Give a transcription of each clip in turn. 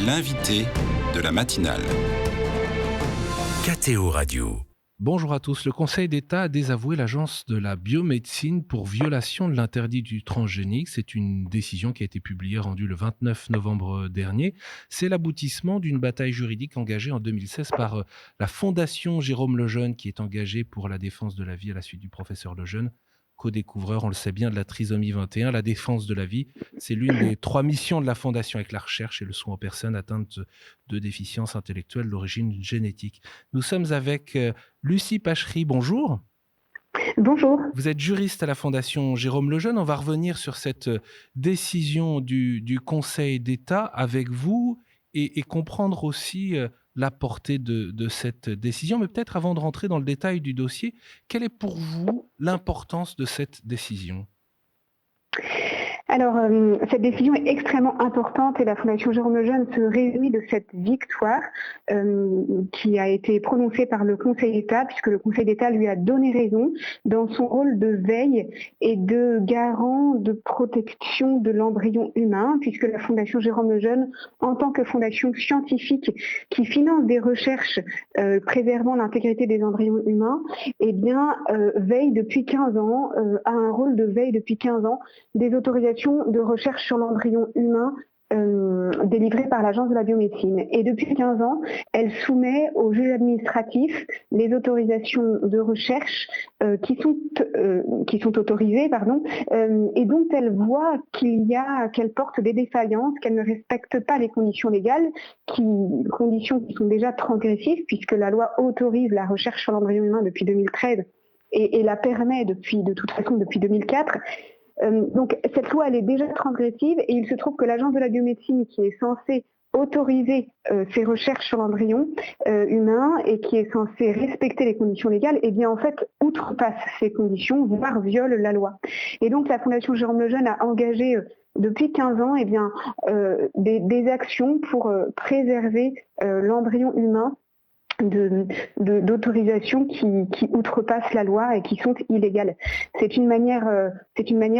L'invité de la matinale. KTO Radio. Bonjour à tous. Le Conseil d'État a désavoué l'Agence de la biomédecine pour violation de l'interdit du transgénique. C'est une décision qui a été publiée, rendue le 29 novembre dernier. C'est l'aboutissement d'une bataille juridique engagée en 2016 par la Fondation Jérôme Lejeune, qui est engagée pour la défense de la vie à la suite du professeur Lejeune, co-découvreur, on le sait bien, de la trisomie 21. La défense de la vie, c'est l'une des 3 missions de la Fondation, avec la recherche et le soin aux personnes atteintes de déficiences intellectuelles d'origine génétique. Nous sommes avec Lucie Pachery. Bonjour. Bonjour. Vous êtes juriste à la Fondation Jérôme Lejeune. On va revenir sur cette décision du Conseil d'État avec vous et comprendre aussi la portée de cette décision. Mais peut-être avant de rentrer dans le détail du dossier, quelle est pour vous l'importance de cette décision ? Alors, cette décision est extrêmement importante et la Fondation Jérôme Lejeune se réjouit de cette victoire qui a été prononcée par le Conseil d'État, puisque le Conseil d'État lui a donné raison dans son rôle de veille et de garant de protection de l'embryon humain, puisque la Fondation Jérôme Lejeune, en tant que fondation scientifique qui finance des recherches préservant l'intégrité des embryons humains, veille depuis 15 ans, a un rôle de veille depuis 15 ans des autorisations de recherche sur l'embryon humain délivrées par l'Agence de la biomédecine. Et depuis 15 ans, elle soumet au juge administratif les autorisations de recherche qui sont autorisées, et dont elle voit qu'elle porte des défaillances, qu'elle ne respecte pas les conditions légales, conditions qui sont déjà transgressives, puisque la loi autorise la recherche sur l'embryon humain depuis 2013 et la permet de toute façon depuis 2004. Donc cette loi, elle est déjà transgressive et il se trouve que l'Agence de la biomédecine, qui est censée autoriser ces recherches sur l'embryon humain et qui est censée respecter les conditions légales, en fait, outrepasse ces conditions, voire viole la loi. Et donc la Fondation Jérôme Lejeune a engagé depuis 15 ans des actions pour préserver l'embryon humain d'autorisations qui outrepassent la loi et qui sont illégales. C'est une manière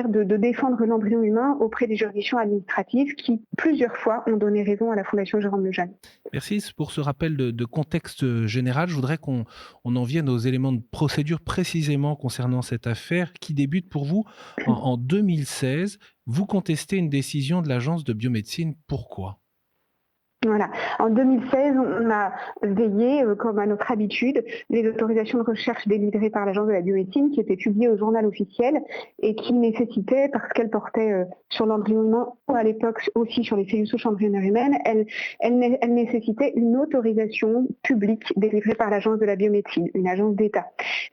de défendre l'embryon humain auprès des juridictions administratives qui, plusieurs fois, ont donné raison à la Fondation Jérôme Lejeune. Merci pour ce rappel de contexte général. Je voudrais qu'on en vienne aux éléments de procédure précisément concernant cette affaire qui débute pour vous en 2016. Vous contestez une décision de l'Agence de biomédecine. Pourquoi ? Voilà. En 2016, on a veillé, comme à notre habitude, les autorisations de recherche délivrées par l'Agence de la biomédecine qui étaient publiées au journal officiel et qui nécessitaient, parce qu'elles portaient sur l'embryon humain ou à l'époque aussi sur les cellules souches embryonnaires humaines, elles nécessitaient une autorisation publique délivrée par l'Agence de la biomédecine, une agence d'État,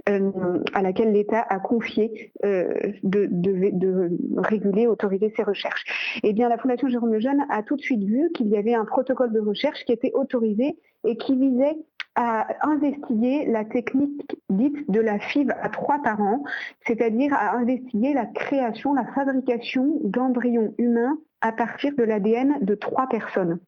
à laquelle l'État a confié de réguler, autoriser ces recherches. Eh bien, la Fondation Jérôme Lejeune a tout de suite vu qu'il y avait un protocole de recherche qui était autorisé et qui visait à investiguer la technique dite de la FIV à 3 parents, c'est-à-dire à investiguer la création, la fabrication d'embryons humains à partir de l'ADN de 3 personnes.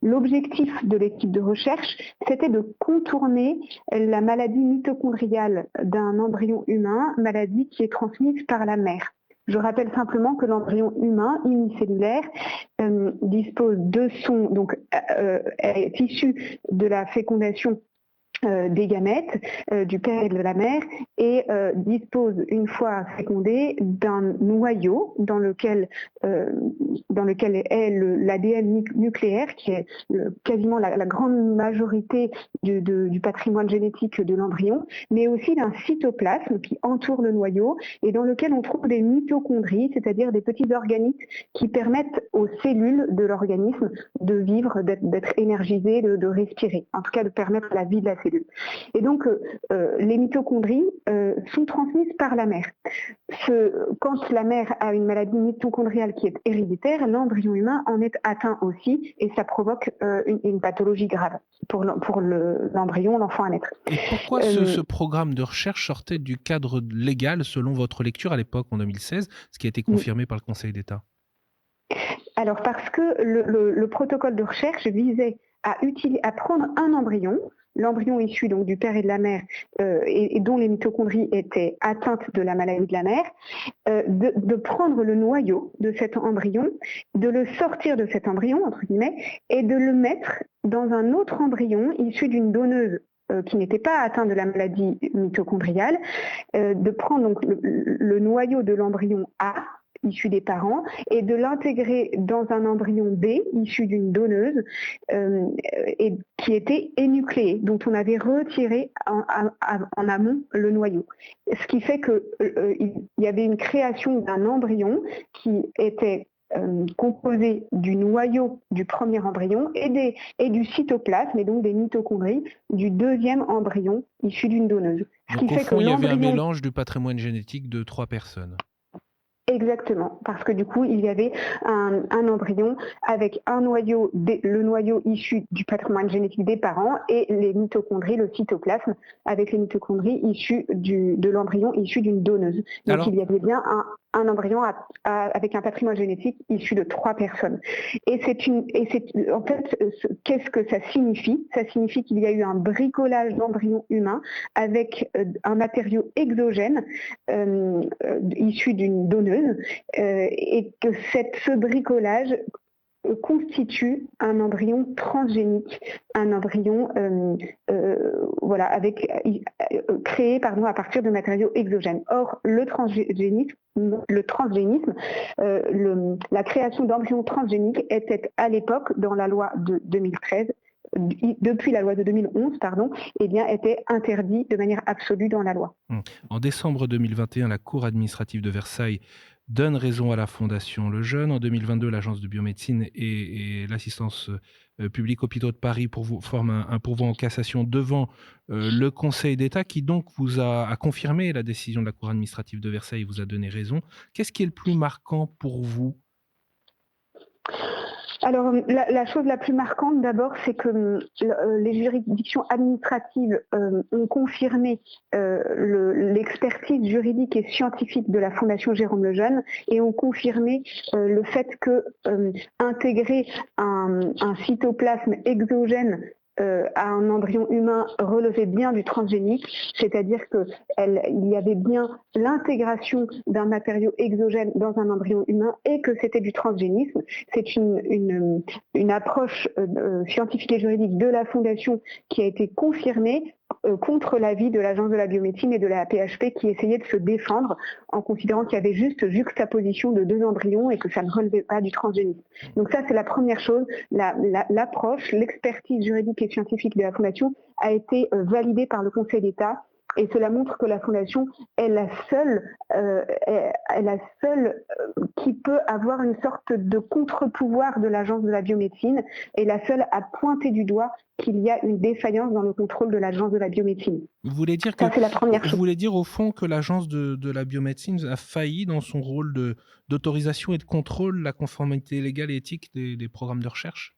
L'objectif de l'équipe de recherche, c'était de contourner la maladie mitochondriale d'un embryon humain, maladie qui est transmise par la mère. Je rappelle simplement que l'embryon humain unicellulaire dispose de est issu de la fécondation des gamètes du père et de la mère et dispose, une fois fécondé, d'un noyau dans lequel est l'ADN nucléaire, qui est quasiment la grande majorité du patrimoine génétique de l'embryon, mais aussi d'un cytoplasme qui entoure le noyau et dans lequel on trouve des mitochondries, c'est-à-dire des petits organismes qui permettent aux cellules de l'organisme de vivre, d'être énergisées, de respirer, en tout cas de permettre la vie de la cellule. Et donc, les mitochondries sont transmises par la mère. Quand la mère a une maladie mitochondriale qui est héréditaire, l'embryon humain en est atteint aussi et ça provoque une pathologie grave pour l'embryon, l'enfant à naître. Et pourquoi ce programme de recherche sortait du cadre légal selon votre lecture à l'époque, en 2016, ce qui a été confirmé par le Conseil d'État ? Alors, parce que le protocole de recherche visait à prendre un embryon, l'embryon issu donc du père et de la mère et dont les mitochondries étaient atteintes de la maladie de la mère, de prendre le noyau de cet embryon, de le sortir de cet embryon, entre guillemets, et de le mettre dans un autre embryon issu d'une donneuse qui n'était pas atteinte de la maladie mitochondriale, de prendre donc le noyau de l'embryon A, issu des parents, et de l'intégrer dans un embryon B, issu d'une donneuse, et qui était énucléé, dont on avait retiré en amont le noyau. Ce qui fait qu'il y avait une création d'un embryon qui était composé du noyau du premier embryon et du cytoplasme, et donc des mitochondries, du deuxième embryon issu d'une donneuse. Ce Donc qui au fait fond, que il y avait un l'embryon... mélange du patrimoine génétique de 3 personnes. Exactement, parce que du coup, il y avait un embryon avec un noyau, le noyau issu du patrimoine génétique des parents, et les mitochondries, le cytoplasme, avec les mitochondries issues de l'embryon issu d'une donneuse. Donc Alors, il y avait bien un embryon avec un patrimoine génétique issu de 3 personnes. Et en fait, qu'est-ce que ça signifie? Ça signifie qu'il y a eu un bricolage d'embryons humains avec un matériau exogène issu d'une donneuse, et que ce bricolage constitue un embryon transgénique, un embryon créé à partir de matériaux exogènes. Or, le transgénisme, la création d'embryons transgéniques était à l'époque, dans la loi de 2013, depuis la loi de 2011, était interdit de manière absolue dans la loi. En décembre 2021, la Cour administrative de Versailles donne raison à la Fondation Le Jeune. En 2022, l'Agence de biomédecine et l'assistance publique Hôpitaux de Paris forment un pourvoi en cassation devant le Conseil d'État, qui donc vous a confirmé la décision de la Cour administrative de Versailles et vous a donné raison. Qu'est-ce qui est le plus marquant pour vous ? Alors, la chose la plus marquante, d'abord, c'est que les juridictions administratives ont confirmé l'expertise juridique et scientifique de la Fondation Jérôme Lejeune, et ont confirmé le fait que intégrer un cytoplasme exogène à un embryon humain relevait bien du transgénique, c'est-à-dire qu'il y avait bien l'intégration d'un matériau exogène dans un embryon humain et que c'était du transgénisme. C'est une approche scientifique et juridique de la Fondation qui a été confirmée contre l'avis de l'Agence de la biomédecine et de la PHP, qui essayait de se défendre en considérant qu'il y avait juste juxtaposition de 2 embryons et que ça ne relevait pas du transgénisme. Donc ça, c'est la première chose. L'approche, l'expertise juridique et scientifique de la Fondation a été validée par le Conseil d'État. Et cela montre que la Fondation est la seule qui peut avoir une sorte de contre-pouvoir de l'Agence de la biomédecine, et la seule à pointer du doigt qu'il y a une défaillance dans le contrôle de l'Agence de la biomédecine. Vous voulez dire Ça, c'est la première chose. Vous voulez dire au fond que l'Agence de la biomédecine a failli dans son rôle d'autorisation et de contrôle de la conformité légale et éthique des programmes de recherche ?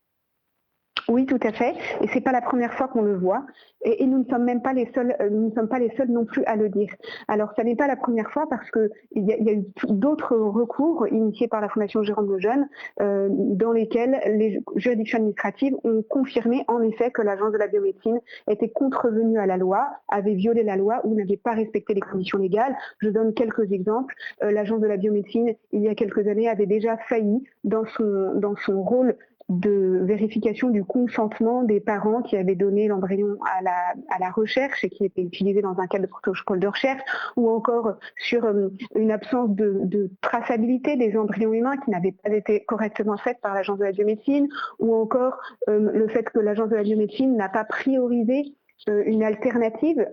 Oui, tout à fait. Et c'est pas la première fois qu'on le voit. Et nous ne sommes même pas les seuls. Nous ne sommes pas les seuls non plus à le dire. Alors, ça n'est pas la première fois parce que il y a eu d'autres recours initiés par la Fondation Jérôme Lejeune, dans lesquels les juridictions administratives ont confirmé en effet que l'Agence de la biomédecine était contrevenue à la loi, avait violé la loi ou n'avait pas respecté les conditions légales. Je donne quelques exemples. L'Agence de la biomédecine, il y a quelques années, avait déjà failli dans son rôle de vérification du consentement des parents qui avaient donné l'embryon à la recherche et qui était utilisé dans un cadre de protocole de recherche, ou encore sur une absence de traçabilité des embryons humains qui n'avaient pas été correctement faite par l'Agence de la biomédecine, ou encore le fait que l'Agence de la biomédecine n'a pas priorisé une alternative,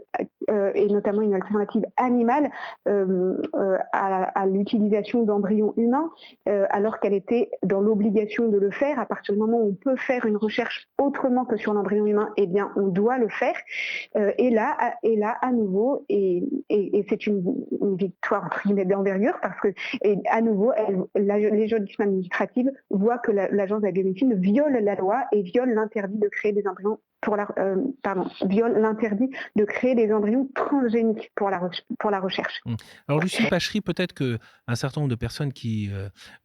et notamment une alternative animale à l'utilisation d'embryons humains, alors qu'elle était dans l'obligation de le faire. À partir du moment où on peut faire une recherche autrement que sur l'embryon humain, eh bien on doit le faire. Et là à nouveau, et c'est une victoire entre guillemets d'envergure, parce que à nouveau les juridictions administratives voient que l'Agence de la biomédecine viole la loi et viole l'interdit de créer des embryons viole l'interdit de créer des embryons d'embryons transgéniques pour la recherche. Alors Lucie Pachery, peut-être qu'un certain nombre de personnes qui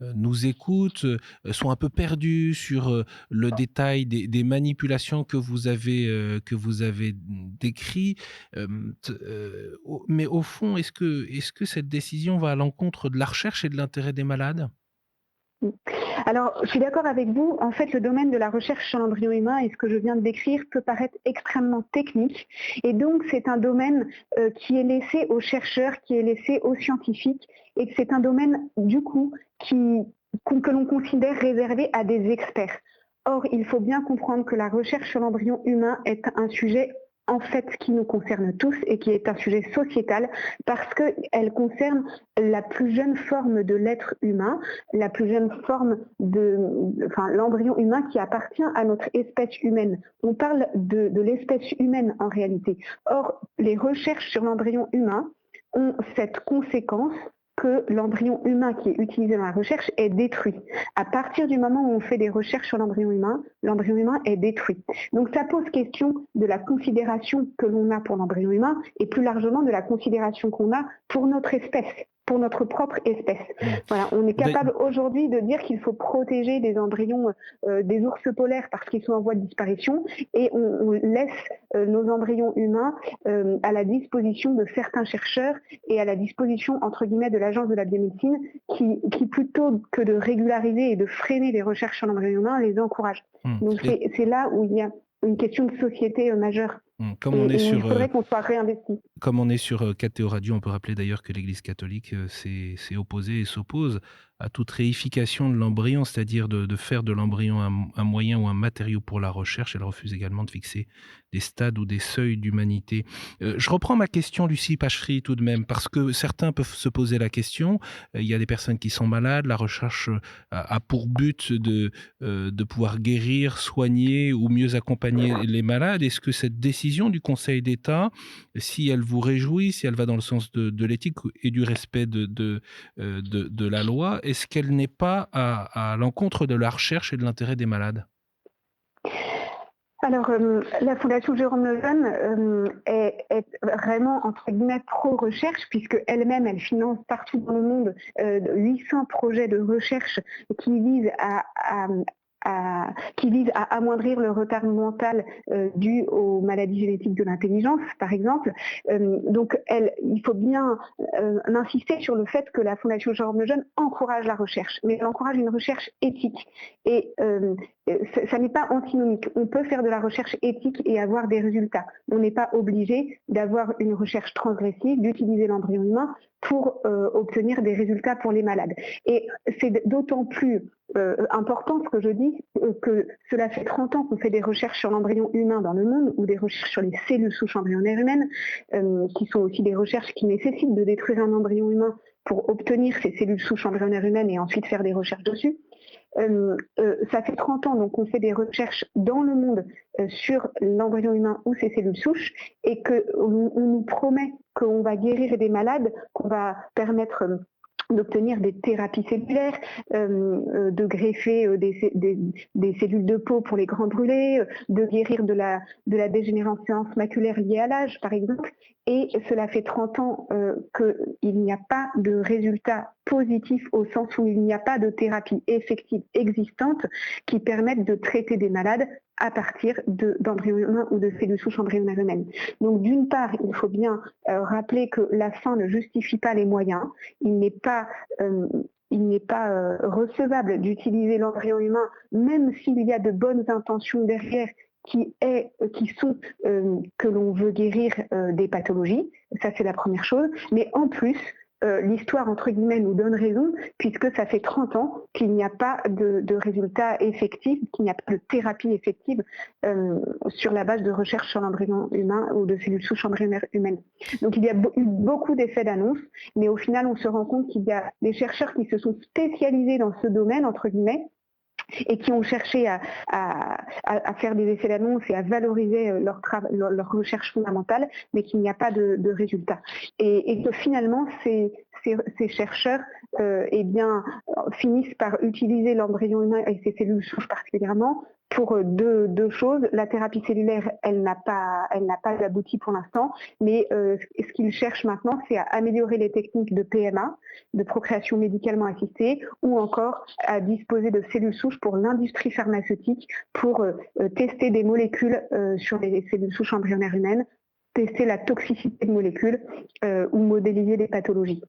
nous écoutent sont un peu perdues sur le détail des manipulations que vous avez décrit. Mais au fond, est-ce que cette décision va à l'encontre de la recherche et de l'intérêt des malades? Alors, je suis d'accord avec vous. En fait, le domaine de la recherche sur l'embryon humain et ce que je viens de décrire peut paraître extrêmement technique. Et donc, c'est un domaine qui est laissé aux chercheurs, qui est laissé aux scientifiques, et que c'est un domaine, du coup, que l'on considère réservé à des experts. Or, il faut bien comprendre que la recherche sur l'embryon humain est un sujet en fait qui nous concerne tous et qui est un sujet sociétal parce qu'elle concerne la plus jeune forme de l'être humain, la plus jeune forme l'embryon humain qui appartient à notre espèce humaine. On parle de l'espèce humaine en réalité. Or, les recherches sur l'embryon humain ont cette conséquence que l'embryon humain qui est utilisé dans la recherche est détruit. À partir du moment où on fait des recherches sur l'embryon humain est détruit. Donc ça pose question de la considération que l'on a pour l'embryon humain et plus largement de la considération qu'on a pour notre espèce, pour notre propre espèce. Voilà, on est capable aujourd'hui de dire qu'il faut protéger des embryons des ours polaires parce qu'ils sont en voie de disparition et on laisse nos embryons humains à la disposition de certains chercheurs et à la disposition, entre guillemets, de l'Agence de la biomédecine qui plutôt que de régulariser et de freiner les recherches sur l'embryon humain, les encourage. Donc c'est là où il y a une question de société majeure. Il faudrait qu'on soit réinvesti. Comme on est sur KTO Radio, on peut rappeler d'ailleurs que l'Église catholique s'est opposée et s'oppose à toute réification de l'embryon, c'est-à-dire de faire de l'embryon un moyen ou un matériau pour la recherche. Elle refuse également de fixer des stades ou des seuils d'humanité. Je reprends ma question, Lucie Pachery, tout de même, parce que certains peuvent se poser la question. Il y a des personnes qui sont malades. La recherche a pour but de pouvoir guérir, soigner ou mieux accompagner les malades. Est-ce que cette décision du Conseil d'État, si elle vous réjouit, si elle va dans le sens de l'éthique et du respect de la loi, est-ce qu'elle n'est pas à l'encontre de la recherche et de l'intérêt des malades ? Alors, la Fondation Jérôme Lejeune est vraiment, entre guillemets, pro-recherche, puisque elle-même, elle finance partout dans le monde 800 projets de recherche qui visent à amoindrir le retard mental dû aux maladies génétiques de l'intelligence, par exemple. Donc, il faut bien insister sur le fait que la Fondation Jérôme Lejeune encourage la recherche, mais elle encourage une recherche éthique. Et ça n'est pas antinomique. On peut faire de la recherche éthique et avoir des résultats. On n'est pas obligé d'avoir une recherche transgressive, d'utiliser l'embryon humain pour obtenir des résultats pour les malades. Et c'est d'autant plus important ce que je dis, que cela fait 30 ans qu'on fait des recherches sur l'embryon humain dans le monde, ou des recherches sur les cellules souches embryonnaires humaines, qui sont aussi des recherches qui nécessitent de détruire un embryon humain pour obtenir ces cellules souches embryonnaires humaines et ensuite faire des recherches dessus. Ça fait 30 ans donc on fait des recherches dans le monde sur l'embryon humain ou ses cellules souches et qu'on nous promet qu'on va guérir des malades, qu'on va permettre d'obtenir des thérapies cellulaires, de greffer des cellules de peau pour les grands brûlés, de guérir de la dégénérescence maculaire liée à l'âge, par exemple. Et cela fait 30 ans qu'il n'y a pas de résultats positifs au sens où il n'y a pas de thérapie effective existante qui permette de traiter des malades à partir d'embryons humains ou de cellules souches embryonnaires humaines. Donc d'une part, il faut bien rappeler que la fin ne justifie pas les moyens. Il n'est pas recevable d'utiliser l'embryon humain, même s'il y a de bonnes intentions derrière, que l'on veut guérir des pathologies. Ça, c'est la première chose. Mais en plus, l'histoire, entre guillemets, nous donne raison, puisque ça fait 30 ans qu'il n'y a pas de résultats effectifs, qu'il n'y a pas de thérapie effective sur la base de recherche sur l'embryon humain ou de cellules souches embryonnaires humaines. Donc il y a eu beaucoup d'effets d'annonce, mais au final, on se rend compte qu'il y a des chercheurs qui se sont spécialisés dans ce domaine, entre guillemets, et qui ont cherché à faire des essais d'annonce et à valoriser leur recherche fondamentale, mais qu'il n'y a pas de résultats. Et que finalement, ces chercheurs finissent par utiliser l'embryon humain et ses cellules souches particulièrement pour deux choses. La thérapie cellulaire, elle n'a pas abouti pour l'instant, mais ce qu'ils cherchent maintenant, c'est à améliorer les techniques de PMA, de procréation médicalement assistée, ou encore à disposer de cellules souches pour l'industrie pharmaceutique, pour tester des molécules sur les cellules souches embryonnaires humaines, tester la toxicité de molécules ou modéliser des pathologies.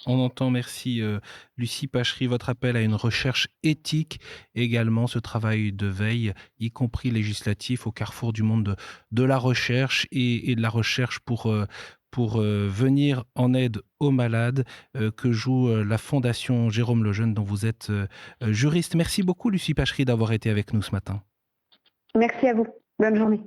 On entend, merci Lucie Pachery, votre appel à une recherche éthique, également ce travail de veille, y compris législatif, au carrefour du monde de la recherche et de la recherche pour venir en aide aux malades que joue la Fondation Jérôme Lejeune, dont vous êtes juriste. Merci beaucoup Lucie Pachery d'avoir été avec nous ce matin. Merci à vous. Bonne journée.